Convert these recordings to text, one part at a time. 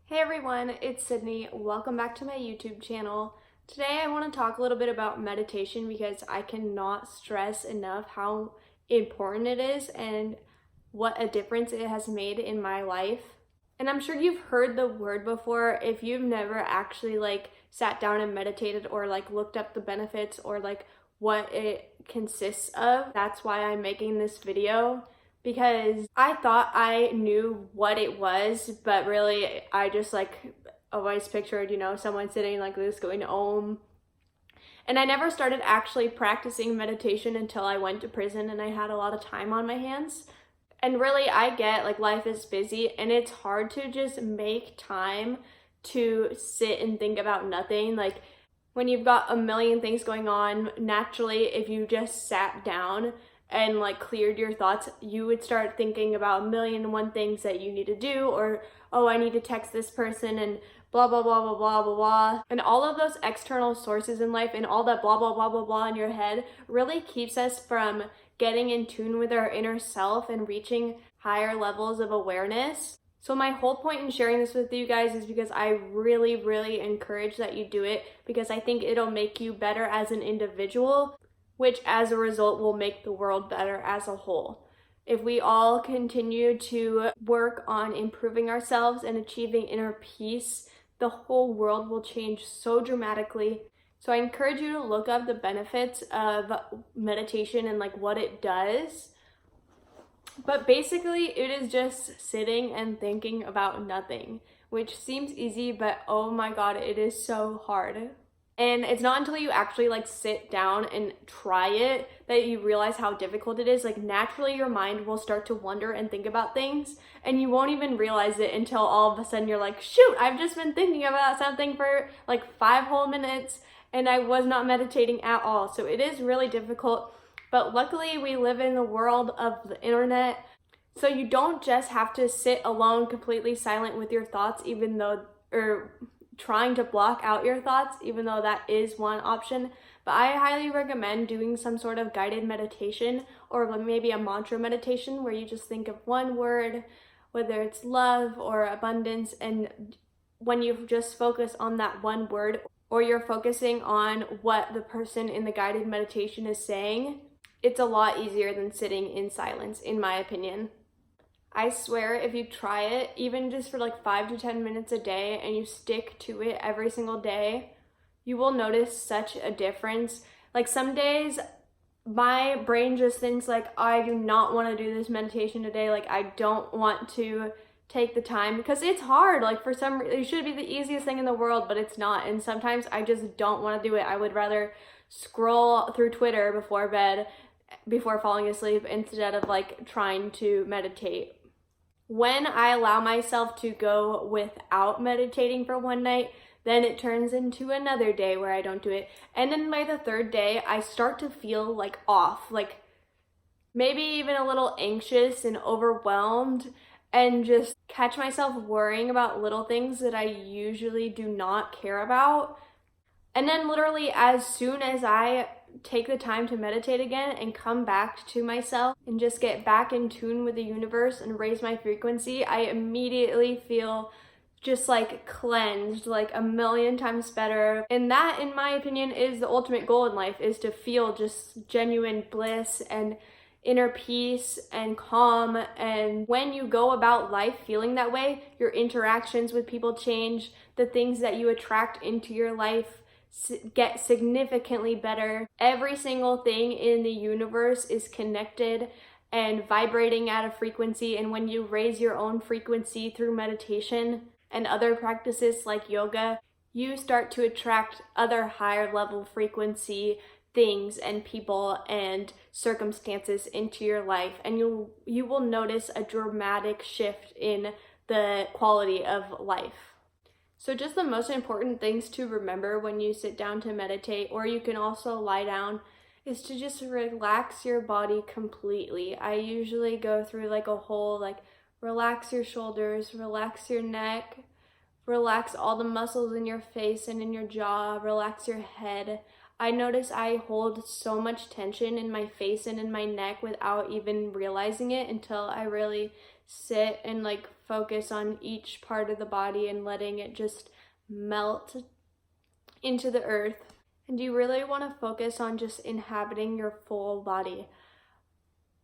Hey everyone, it's Sydney. Welcome back to my YouTube channel. Today I want to talk a little bit about meditation because I cannot stress enough how important it is and what a difference it has made in my life. And I'm sure you've heard the word before. If you've never actually sat down and meditated or looked up the benefits or what it consists of, that's why I'm making this video. Because I thought I knew what it was, but really I just always pictured, someone sitting like this going Om. And I never started actually practicing meditation until I went to prison and I had a lot of time on my hands. And really I get life is busy and it's hard to just make time to sit and think about nothing. When you've got a million things going on, naturally if you just sat down and cleared your thoughts, you would start thinking about a million and one things that you need to do, or oh, I need to text this person and blah blah blah blah blah blah blah. And all of those external sources in life and all that blah blah blah blah blah in your head really keeps us from getting in tune with our inner self and reaching higher levels of awareness. So my whole point in sharing this with you guys is because I really encourage that you do it, because I think it'll make you better as an individual, which as a result will make the world better as a whole. If we all continue to work on improving ourselves and achieving inner peace, the whole world will change so dramatically. So I encourage you to look up the benefits of meditation and what it does. But basically it is just sitting and thinking about nothing, which seems easy, but oh my god, it is so hard. And it's not until you actually sit down and try it that you realize how difficult it is. Naturally your mind will start to wonder and think about things and you won't even realize it until all of a sudden you're like, shoot, I've just been thinking about something for 5 whole minutes and I was not meditating at all. So it is really difficult, but luckily we live in the world of the internet. So you don't just have to sit alone completely silent with your thoughts, trying to block out your thoughts, even though that is one option. But I highly recommend doing some sort of guided meditation or maybe a mantra meditation where you just think of one word, whether it's love or abundance, and when you just focus on that one word, or you're focusing on what the person in the guided meditation is saying, it's a lot easier than sitting in silence, in my opinion. I swear if you try it, even just for 5 to 10 minutes a day, and you stick to it every single day, you will notice such a difference. Some days my brain just thinks I do not want to do this meditation today. I don't want to take the time because it's hard. For some reason, it should be the easiest thing in the world, but it's not. And sometimes I just don't want to do it. I would rather scroll through Twitter before bed, before falling asleep, instead of trying to meditate. When I allow myself to go without meditating for one night, then it turns into another day where I don't do it. And then by the third day, I start to feel off, maybe even a little anxious and overwhelmed, and just catch myself worrying about little things that I usually do not care about. And then literally as soon as I take the time to meditate again and come back to myself and just get back in tune with the universe and raise my frequency, I immediately feel just cleansed, a million times better. And that, in my opinion, is the ultimate goal in life, is to feel just genuine bliss and inner peace and calm. And when you go about life feeling that way, your interactions with people change, the things that you attract into your life get significantly better. Every single thing in the universe is connected and vibrating at a frequency, and when you raise your own frequency through meditation and other practices like yoga, you start to attract other higher level frequency things and people and circumstances into your life, and you will notice a dramatic shift in the quality of life. So just the most important things to remember when you sit down to meditate, or you can also lie down, is to just relax your body completely. I usually go through a whole relax your shoulders, relax your neck, relax all the muscles in your face and in your jaw, relax your head. I notice I hold so much tension in my face and in my neck without even realizing it until I really sit and like focus on each part of the body and letting it just melt into the earth. And you really want to focus on just inhabiting your full body.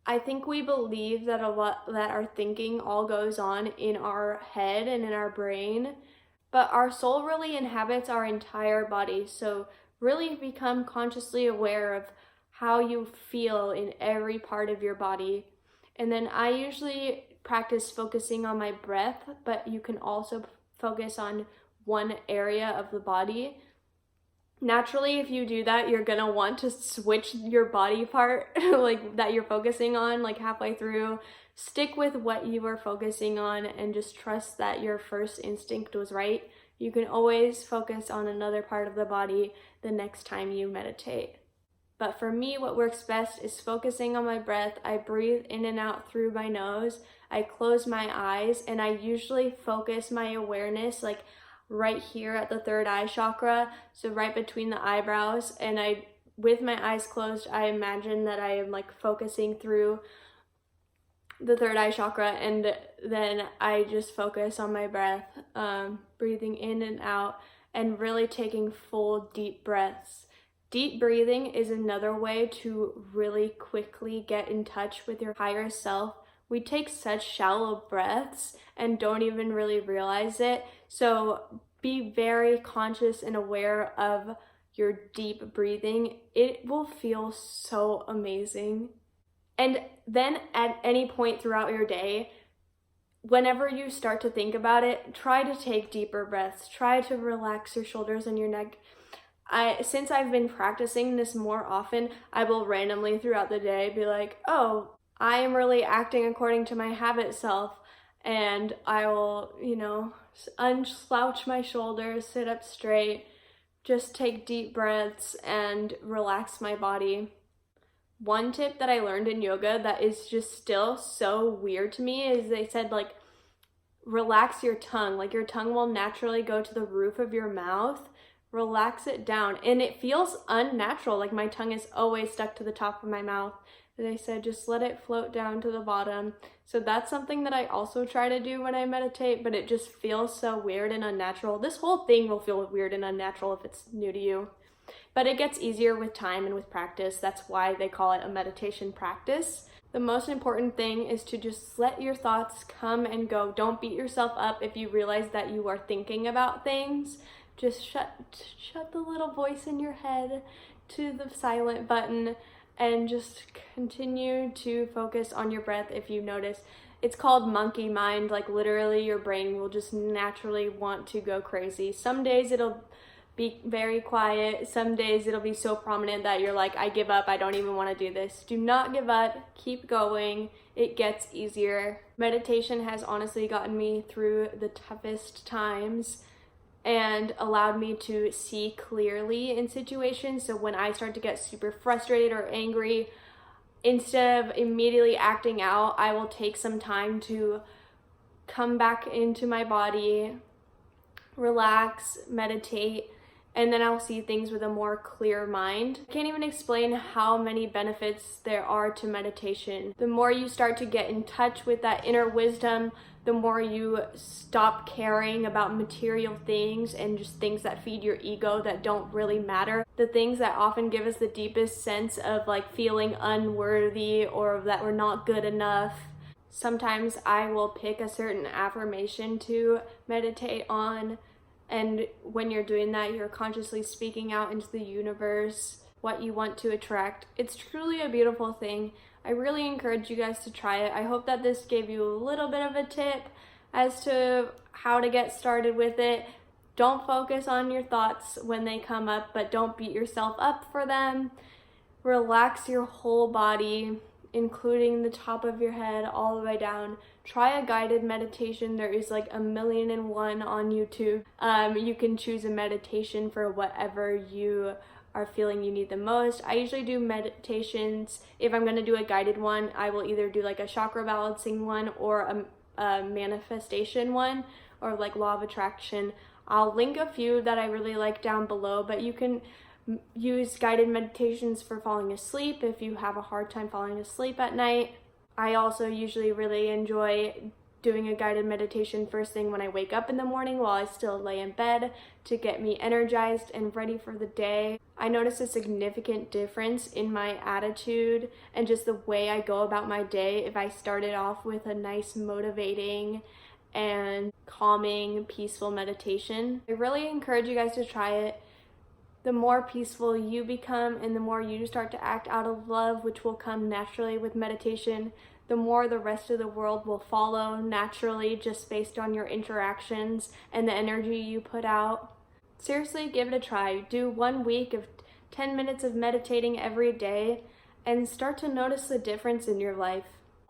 I think we believe that our thinking all goes on in our head and in our brain, but our soul really inhabits our entire body. So really become consciously aware of how you feel in every part of your body. And then I usually practice focusing on my breath, but you can also focus on one area of the body. Naturally, if you do that, you're gonna want to switch your body part like that you're focusing on like halfway through. Stick with what you are focusing on and just trust that your first instinct was right. You can always focus on another part of the body the next time you meditate. But for me, what works best is focusing on my breath. I breathe in and out through my nose. I close my eyes and I usually focus my awareness like right here at the third eye chakra, so right between the eyebrows, and with my eyes closed, I imagine that I am like focusing through the third eye chakra, and then I just focus on my breath, breathing in and out and really taking full deep breaths. Deep breathing is another way to really quickly get in touch with your higher self. We take such shallow breaths and don't even really realize it. So be very conscious and aware of your deep breathing. It will feel so amazing. And then at any point throughout your day, whenever you start to think about it, try to take deeper breaths. Try to relax your shoulders and your neck. Since I've been practicing this more often, I will randomly throughout the day be like, oh, I am really acting according to my habit self, and I will, unslouch my shoulders, sit up straight, just take deep breaths and relax my body. One tip that I learned in yoga that is just still so weird to me is they said like, relax your tongue. Like your tongue will naturally go to the roof of your mouth. Relax it down. And it feels unnatural. Like my tongue is always stuck to the top of my mouth. They said just let it float down to the bottom. So that's something that I also try to do when I meditate, but it just feels so weird and unnatural. This whole thing will feel weird and unnatural if it's new to you. But it gets easier with time and with practice. That's why they call it a meditation practice. The most important thing is to just let your thoughts come and go. Don't beat yourself up if you realize that you are thinking about things. Just shut the little voice in your head to the silent button and just continue to focus on your breath. If you notice, it's called monkey mind. Like literally your brain will just naturally want to go crazy. Some days it'll be very quiet. Some days it'll be so prominent that you're like, I give up. I don't even want to do this. Do not give up. Keep going. It gets easier. Meditation has honestly gotten me through the toughest times and allowed me to see clearly in situations. So when I start to get super frustrated or angry, instead of immediately acting out, I will take some time to come back into my body, relax, meditate, and then I'll see things with a more clear mind. I can't even explain how many benefits there are to meditation. The more you start to get in touch with that inner wisdom, the more you stop caring about material things and just things that feed your ego that don't really matter. The things that often give us the deepest sense of like feeling unworthy or that we're not good enough. Sometimes I will pick a certain affirmation to meditate on. And when you're doing that, you're consciously speaking out into the universe what you want to attract. It's truly a beautiful thing. I really encourage you guys to try it. I hope that this gave you a little bit of a tip as to how to get started with it. Don't focus on your thoughts when they come up, but don't beat yourself up for them. Relax your whole body, including the top of your head all the way down. Try a guided meditation. There is like 1,000,001 on YouTube. You can choose a meditation for whatever you are feeling you need the most. I usually do meditations. If I'm going to do a guided one, I will either do like a chakra balancing one or a manifestation one, or like law of attraction. I'll link a few that I really like down below, but you can use guided meditations for falling asleep if you have a hard time falling asleep at night. I also usually really enjoy doing a guided meditation first thing when I wake up in the morning while I still lay in bed to get me energized and ready for the day. I noticed a significant difference in my attitude and just the way I go about my day if I started off with a nice motivating and calming, peaceful meditation. I really encourage you guys to try it. The more peaceful you become and the more you start to act out of love, which will come naturally with meditation, the more the rest of the world will follow naturally just based on your interactions and the energy you put out. Seriously, give it a try. Do 1 week of 10 minutes of meditating every day and start to notice the difference in your life.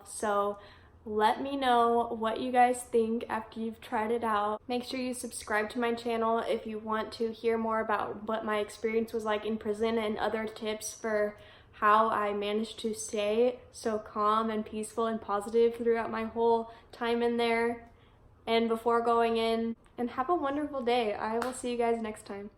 So let me know what you guys think after you've tried it out. Make sure you subscribe to my channel if you want to hear more about what my experience was like in prison and other tips for how I managed to stay so calm and peaceful and positive throughout my whole time in there and before going in. And have a wonderful day. I will see you guys next time.